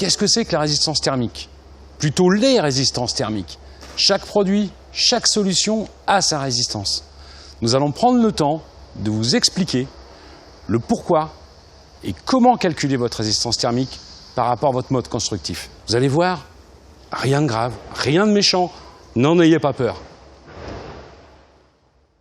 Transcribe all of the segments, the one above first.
qu'est-ce que c'est que la résistance thermique? Plutôt les résistances thermiques. Chaque produit, chaque solution a sa résistance. Nous allons prendre le temps de vous expliquer le pourquoi et comment calculer votre résistance thermique par rapport à votre mode constructif. Vous allez voir, rien de grave, rien de méchant, n'en ayez pas peur.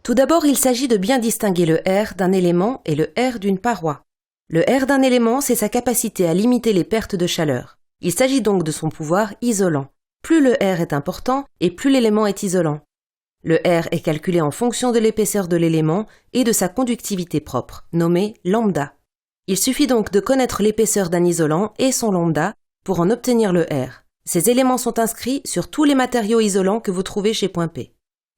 Tout d'abord, il s'agit de bien distinguer le R d'un élément et le R d'une paroi. Le R d'un élément, c'est sa capacité à limiter les pertes de chaleur. Il s'agit donc de son pouvoir isolant. Plus le R est important et plus l'élément est isolant. Le R est calculé en fonction de l'épaisseur de l'élément et de sa conductivité propre, nommée lambda. Il suffit donc de connaître l'épaisseur d'un isolant et son lambda pour en obtenir le R. Ces éléments sont inscrits sur tous les matériaux isolants que vous trouvez chez Point P.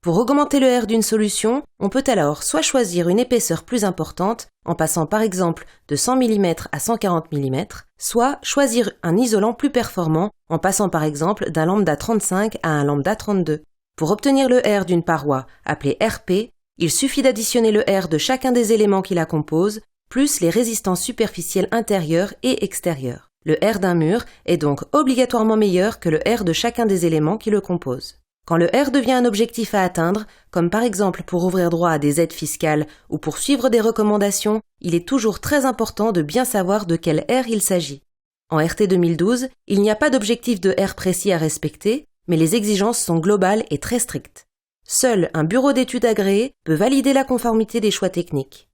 Pour augmenter le R d'une solution, on peut alors soit choisir une épaisseur plus importante, en passant par exemple de 100 mm à 140 mm, soit choisir un isolant plus performant, en passant par exemple d'un lambda 35 à un lambda 32. Pour obtenir le R d'une paroi, appelée RP, il suffit d'additionner le R de chacun des éléments qui la composent, plus les résistances superficielles intérieures et extérieures. Le R d'un mur est donc obligatoirement meilleur que le R de chacun des éléments qui le composent. Quand le R devient un objectif à atteindre, comme par exemple pour ouvrir droit à des aides fiscales ou pour suivre des recommandations, il est toujours très important de bien savoir de quel R il s'agit. En RT 2012, il n'y a pas d'objectif de R précis à respecter, mais les exigences sont globales et très strictes. Seul un bureau d'études agréé peut valider la conformité des choix techniques.